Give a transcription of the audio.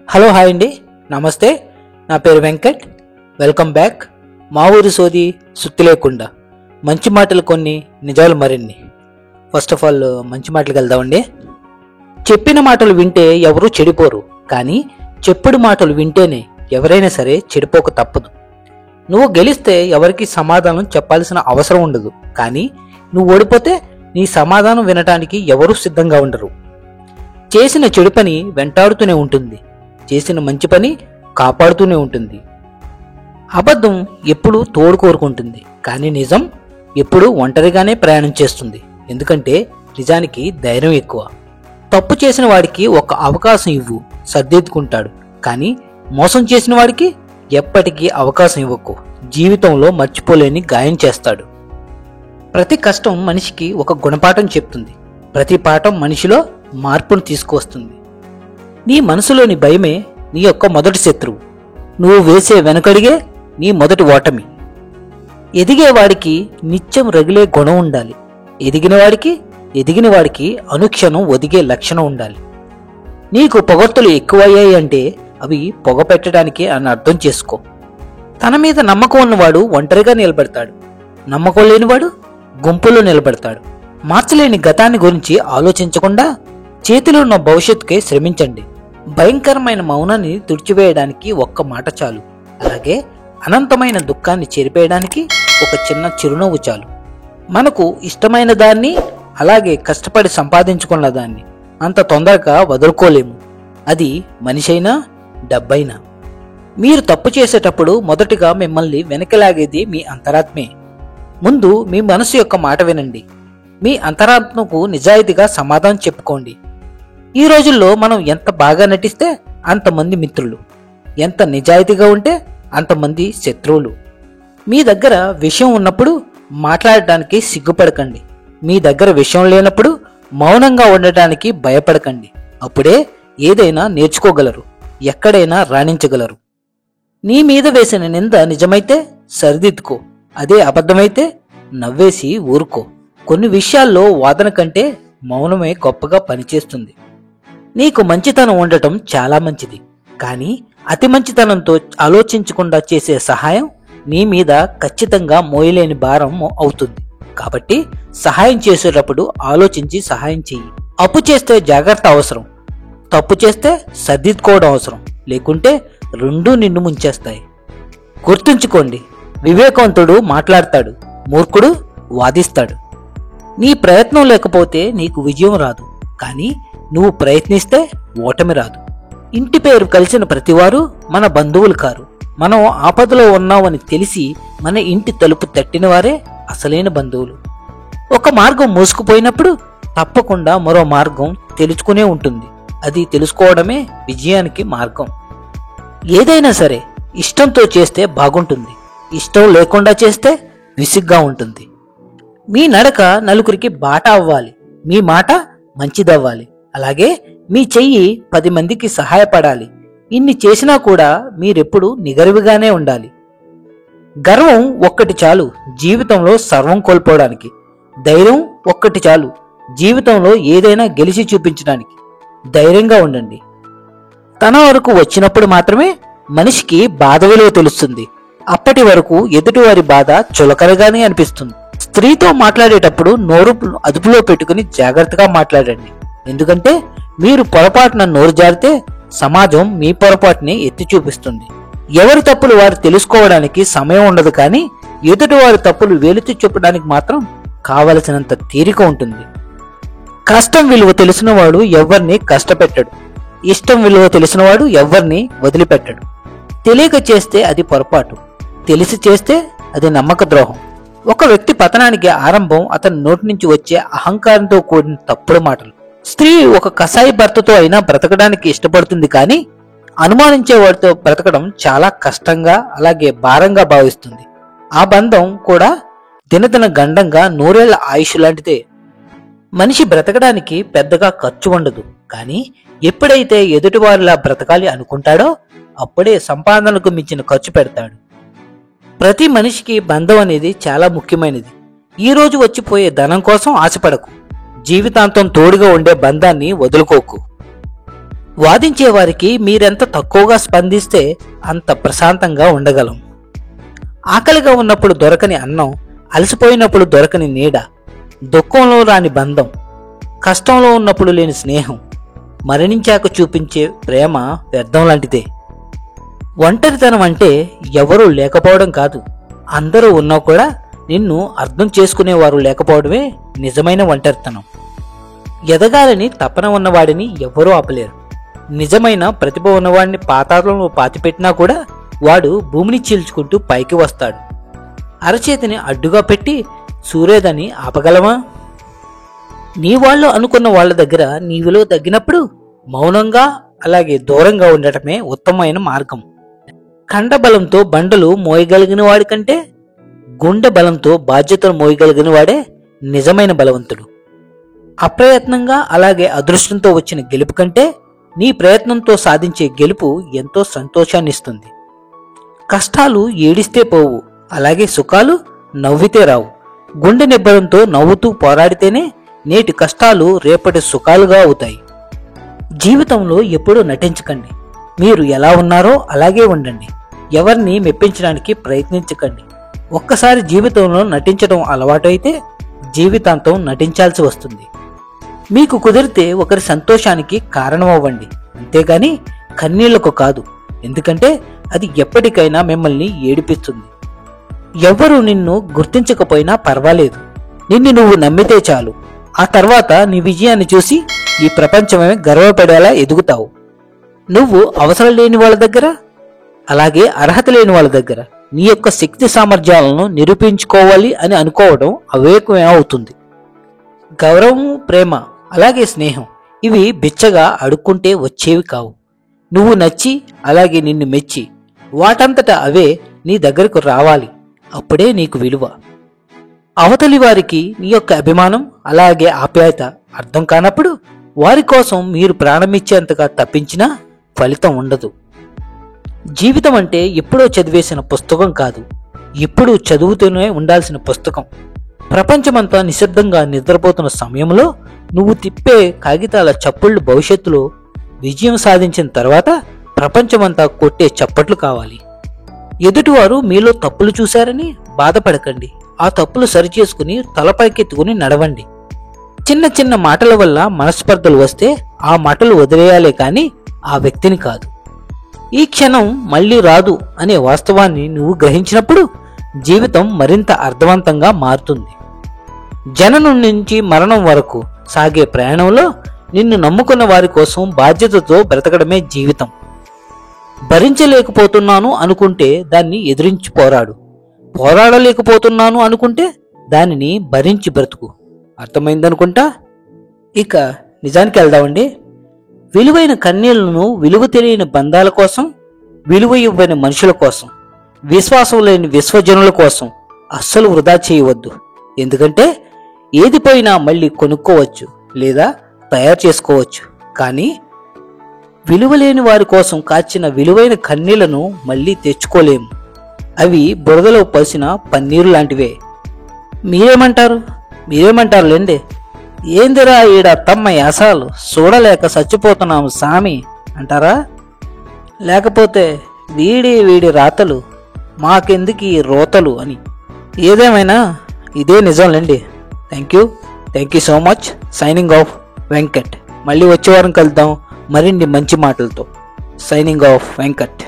Hello hi అండి, నమస్తే. నా పేరు వెంకట్. Welcome back. మా ఊరి సోది సుత్తి లేకుండా మంచి మాటలు కొన్ని, నిజాలు మరిన్ని. ఫస్ట్ ఆఫ్ ఆల్ మంచి మాటలకు వెళ్దామండి. చెప్పిన మాటలు వింటే ఎవరూ చెడిపోరు, కానీ చెప్పుడు మాటలు వింటేనే ఎవరైనా సరే చెడిపోక తప్పదు. నువ్వు గెలిస్తే ఎవరికి సమాధానం చెప్పాల్సిన అవసరం ఉండదు, కానీ నువ్వు ఓడిపోతే నీ సమాధానం వినటానికి ఎవరూ సిద్ధంగా ఉండరు. చేసిన చెడు పని వెంటాడుతూనే ఉంటుంది, చేసిన మంచి పని కాపాడుతూనే ఉంటుంది. అబద్ధం ఎప్పుడూ తోడు కోరుకుంటుంది, కానీ నిజం ఎప్పుడూ ఒంటరిగానే ప్రయాణం చేస్తుంది. ఎందుకంటే నిజానికి ధైర్యం ఎక్కువ. తప్పు చేసిన వాడికి ఒక అవకాశం ఇవ్వు, సర్దిద్దుకుంటాడు. కానీ మోసం చేసిన వాడికి ఎప్పటికీ అవకాశం ఇవ్వకు, జీవితంలో మర్చిపోలేని గాయం చేస్తాడు. ప్రతి కష్టం మనిషికి ఒక గుణపాఠం చెప్తుంది. ప్రతి పాఠం మనిషిలో మార్పును తీసుకువస్తుంది. నీ మనసులోని భయమే నీ యొక్క మొదటి శత్రువు. నువ్వు వేసే వెనకడిగే నీ మొదటి ఓటమి. ఎదిగేవాడికి నిత్యం రగిలే గుణం ఉండాలి. ఎదిగిన వాడికి అనుక్షణం ఒదిగే లక్షణం ఉండాలి. నీకు పొగడ్తలు ఎక్కువయ్యాయి అంటే అవి పొగ పెట్టడానికి అని అర్థం చేసుకో. తన మీద నమ్మకం ఉన్నవాడు ఒంటరిగా నిలబడతాడు, నమ్మకం లేనివాడు గుంపులో నిలబడతాడు. మార్చలేని గతాన్ని గురించి ఆలోచించకుండా చేతిలో ఉన్న భవిష్యత్తుకే శ్రమించండి. భయంకరమైన మౌనాన్ని తుడిచివేయడానికి ఒక్క మాట చాలు. అలాగే అనంతమైన దుఃఖాన్ని చెరిపేయడానికి ఒక చిన్న చిరునవ్వు చాలు. మనకు ఇష్టమైన దాన్ని, అలాగే కష్టపడి సంపాదించుకున్న దాన్ని అంత తొందరగా వదులుకోలేము. అది మనిషైనా డబ్బైనా. మీరు తప్పు చేసేటప్పుడు మొదటిగా మిమ్మల్ని వెనకలాగేది మీ అంతరాత్మే. ముందు మీ మనసు యొక్క మాట వినండి. మీ అంతరాత్మకు నిజాయితీగా సమాధానం చెప్పుకోండి. ఈ రోజుల్లో మనం ఎంత బాగా నటిస్తే అంతమంది మిత్రులు, ఎంత నిజాయితీగా ఉంటే అంతమంది శత్రువులు. మీ దగ్గర విషయం ఉన్నప్పుడు మాట్లాడటానికి సిగ్గుపడకండి. మీ దగ్గర విషయం లేనప్పుడు మౌనంగా ఉండటానికి భయపడకండి. అప్పుడే ఏదైనా నేర్చుకోగలరు, ఎక్కడైనా రాణించగలరు. నీ మీద వేసిన నింద నిజమైతే సరిదిద్దుకో, అదే అబద్ధమైతే నవ్వేసి ఊరుకో. కొన్ని విషయాల్లో వాదన కంటే మౌనమే గొప్పగా పనిచేస్తుంది. నీకు మంచితనం ఉండటం చాలా మంచిది, కానీ అతి మంచితనంతో ఆలోచించకుండా చేసే సహాయం నీ మీద ఖచ్చితంగా మోయలేని భారం అవుతుంది. కాబట్టి సహాయం చేసేటప్పుడు ఆలోచించి సహాయం చెయ్యి. అప్పు చేస్తే జాగ్రత్త అవసరం, తప్పు చేస్తే సర్దిద్దుకోవడం అవసరం. లేకుంటే రెండూ నిన్ను ముంచేస్తాయి. గుర్తుంచుకోండి, వివేకవంతుడు మాట్లాడతాడు, మూర్ఖుడు వాదిస్తాడు. నీ ప్రయత్నం లేకపోతే నీకు విజయం రాదు, కానీ నువ్వు ప్రయత్నిస్తే ఓటమి రాదు. ఇంటి పేరు కలిసిన ప్రతివారు మన బంధువులు కారు. మనం ఆపదలో ఉన్నామని తెలిసి మన ఇంటి తలుపు తట్టిన వారే అసలైన బంధువులు. ఒక మార్గం మూసుకుపోయినప్పుడు తప్పకుండా మరో మార్గం తెలుసుకునే ఉంటుంది. అది తెలుసుకోవడమే విజయానికి మార్గం. ఏదైనా సరే ఇష్టంతో చేస్తే బాగుంటుంది, ఇష్టం లేకుండా చేస్తే విసిగ్గా ఉంటుంది. మీ నడక నలుగురికి బాట అవ్వాలి, మీ మాట మంచిదవ్వాలి. అలాగే మీ చెయ్యి 10 మందికి సహాయపడాలి. ఇన్ని చేసినా కూడా మీరెప్పుడు నిగర్విగానే ఉండాలి. గర్వం ఒక్కటి చాలు జీవితంలో సర్వం కోల్పోవడానికి. ధైర్యం ఒక్కటి చాలు జీవితంలో ఏదైనా గెలిచి చూపించడానికి. ధైర్యంగా ఉండండి. తన వరకు వచ్చినప్పుడు మాత్రమే మనిషికి బాధ విలువ తెలుస్తుంది. అప్పటి వరకు ఎదుటివారి బాధ చులకరగానే అనిపిస్తుంది. స్త్రీతో మాట్లాడేటప్పుడు నోరు అదుపులో పెట్టుకుని జాగ్రత్తగా మాట్లాడండి. ఎందుకంటే మీరు పొరపాటున నోరు జారితే సమాజం మీ పొరపాటుని ఎత్తి చూపిస్తుంది. ఎవరి తప్పులు వారు తెలుసుకోవడానికి సమయం ఉండదు, కానీ ఎదుటి వారి తప్పులు వేలెత్తి చూపడానికి మాత్రం కావలసినంత తీరిక ఉంటుంది. కష్టం విలువ తెలిసినవాడు ఎవరిని కష్టపెట్టడు, ఇష్టం విలువ తెలిసినవాడు ఎవరిని వదిలిపెట్టడు. తెలియక చేస్తే అది పొరపాటు, తెలిసి చేస్తే అది నమ్మక ద్రోహం. ఒక వ్యక్తి పతనానికి ఆరంభం అతని నోటి నుంచి వచ్చే అహంకారంతో కూడిన తప్పుడు మాటలు. స్త్రీ ఒక కసాయి భర్తతో అయినా బ్రతకడానికి ఇష్టపడుతుంది, కానీ అనుమానించే వాడితో బ్రతకడం చాలా కష్టంగా, అలాగే భారంగా భావిస్తుంది. ఆ బంధం కూడా దినదిన గండంగా 100 ఏళ్ల ఆయుష్ లాంటిదే. మనిషి బ్రతకడానికి పెద్దగా ఖర్చు ఉండదు, కానీ ఎప్పుడైతే ఎదుటివారిలా బ్రతకాలి అనుకుంటాడో అప్పుడే సంపాదనకు మించిన ఖర్చు పెడతాడు. ప్రతి మనిషికి బంధం అనేది చాలా ముఖ్యమైనది. ఈ రోజు వచ్చిపోయే ధనం కోసం ఆశపడకు, జీవితాంతం తోడుగా ఉండే బంధాన్ని వదులుకోకు. వాదించే వారికి మీరెంత తక్కువగా స్పందిస్తే అంత ప్రశాంతంగా ఉండగలం. ఆకలిగా ఉన్నప్పుడు దొరకని అన్నం, అలసిపోయినప్పుడు దొరకని నీడ, దుఃఖంలో రాని బంధం, కష్టంలో ఉన్నప్పుడు లేని స్నేహం, మరణించాక చూపించే ప్రేమ వ్యర్థం లాంటిదే. ఒంటరితనం అంటే ఎవరూ లేకపోవడం కాదు, అందరూ ఉన్నా కూడా నిన్ను అర్థం చేసుకునేవారు లేకపోవడమే నిజమైన ఒంటరితనం. ఎదగాలని తపన ఉన్నవాడిని ఎవ్వరూ ఆపలేరు. నిజమైన ప్రతిభ ఉన్నవాడిని పాతాళంలో పాతిపెట్టినా కూడా వాడు భూమిని చీల్చుకుంటూ పైకి వస్తాడు. అరచేతిని అడ్డుగా పెట్టి సూర్యోదయాన్ని ఆపగలమా? నీ వాళ్ళు అనుకున్న వాళ్ళ దగ్గర నీ విలువ తగ్గినప్పుడు మౌనంగా అలాగే దూరంగా ఉండటమే ఉత్తమమైన మార్గం. కండబలంతో బండలు మోయగలిగిన వాడి కంటే గుండె బలంతో బాధ్యతలు మోయగలిగిన వాడే నిజమైన బలవంతుడు. అప్రయత్నంగా అలాగే అదృష్టంతో వచ్చిన గెలుపు కంటే నీ ప్రయత్నంతో సాధించే గెలుపు ఎంతో సంతోషాన్నిస్తుంది. కష్టాలు ఏడిస్తే పోవు, అలాగే సుఖాలు నవ్వితే రావు. గుండె నిబ్బరంతో నవ్వుతూ పోరాడితేనే నేటి కష్టాలు రేపటి సుఖాలుగా అవుతాయి. జీవితంలో ఎప్పుడూ నటించకండి. మీరు ఎలా ఉన్నారో అలాగే ఉండండి. ఎవరిని మెప్పించడానికి ప్రయత్నించకండి. ఒక్కసారి జీవితంలో నటించడం అలవాటైతే జీవితాంతం నటించాల్సి వస్తుంది. మీకు కుదిరితే ఒకరి సంతోషానికి కారణమవ్వండి, అంతేగాని కన్నీళ్లకు కాదు. ఎందుకంటే అది ఎప్పటికైనా మిమ్మల్ని ఏడిపిస్తుంది. ఎవ్వరూ నిన్ను గుర్తించకపోయినా పర్వాలేదు, నిన్ను నువ్వు నమ్మితే చాలు. ఆ తర్వాత నీ విజయాన్ని చూసి ఈ ప్రపంచమే గర్వపడేలా ఎదుగుతావు. నువ్వు అవసరం లేని వాళ్ళ దగ్గర, అలాగే అర్హత లేని వాళ్ళ దగ్గర నీ యొక్క శక్తి సామర్థ్యాలను నిరూపించుకోవాలి అని అనుకోవడం అవివేకమే అవుతుంది. గౌరవం, ప్రేమ, అలాగే స్నేహం ఇవి బిచ్చగా అడుక్కుంటే వచ్చేవి కావు. నువ్వు నచ్చి అలాగే నిన్ను మెచ్చి వాటంతట అవే నీ దగ్గరకు రావాలి. అప్పుడే నీకు విలువ. అవతలి వారికి నీ యొక్క అభిమానం అలాగే ఆప్యాయత అర్థం కానప్పుడు వారి కోసం మీరు ప్రాణమిచ్చేంతగా తప్పించినా ఫలితం ఉండదు. జీవితం అంటే ఎప్పుడో చదివేసిన పుస్తకం కాదు, ఎప్పుడూ చదువుతూనే ఉండాల్సిన పుస్తకం. ప్రపంచమంతా నిశ్శబ్దంగా నిద్రపోతున్న సమయంలో నువ్వు తిప్పే కాగితాల చప్పుళ్ళు భవిష్యత్తులో విజయం సాధించిన తర్వాత ప్రపంచమంతా కొట్టే చప్పట్లు కావాలి. ఎదుటివారు మీలో తప్పులు చూశారని బాధపడకండి. ఆ తప్పులు సరిచేసుకుని తలపైకెత్తుకుని నడవండి. చిన్న చిన్న మాటల వల్ల మనస్పర్ధలు వస్తే ఆ మాటలు వదిలేయాలే కానీ ఆ వ్యక్తిని కాదు. ఈ క్షణం మళ్ళీ రాదు అనే వాస్తవాన్ని నువ్వు గ్రహించినప్పుడు జీవితం మరింత అర్థవంతంగా మారుతుంది. జననం నుంచి మరణం వరకు సాగే ప్రయాణంలో నిన్ను నమ్ముకున్న వారి కోసం బాధ్యతతో బ్రతకడమే జీవితం. భరించలేకపోతున్నాను అనుకుంటే దాన్ని ఎదిరించి పోరాడు. పోరాడలేకపోతున్నాను అనుకుంటే దానిని భరించి బ్రతుకు. అర్థమైందనుకుంటా. ఇక నిజానికి వెళ్దామండి. విలువైన కన్నీళ్లను విలువ తెలియని బంధాల కోసం, విలువ ఇవ్వని మనుషుల కోసం, విశ్వాసం లేని విశ్వజనుల కోసం అస్సలు వృధా చేయవద్దు. ఎందుకంటే ఏది పోయినా మళ్ళీ కొనుక్కోవచ్చు లేదా తయారు చేసుకోవచ్చు, కానీ విలువలేని వారి కోసం కాచిన విలువైన కన్నీళ్లను మళ్ళీ తెచ్చుకోలేము. అవి బురదలో పలిసిన పన్నీరు లాంటివే. మీరేమంటారు లేండి. ఏందిరా ఈడ తమ్మ యాసాలు చూడలేక చచ్చిపోతున్నాము సామి అంటారా? లేకపోతే వీడి రాతలు మాకెందుకు ఈ రోతలు అని. ఏదేమైనా ఇదే నిజంలేండి. Thank you so much. Signing off Venkat. మళ్ళీ వచ్చే వారం కలుద్దాం మరిన్ని మంచి మాటలతో. Signing off Venkat.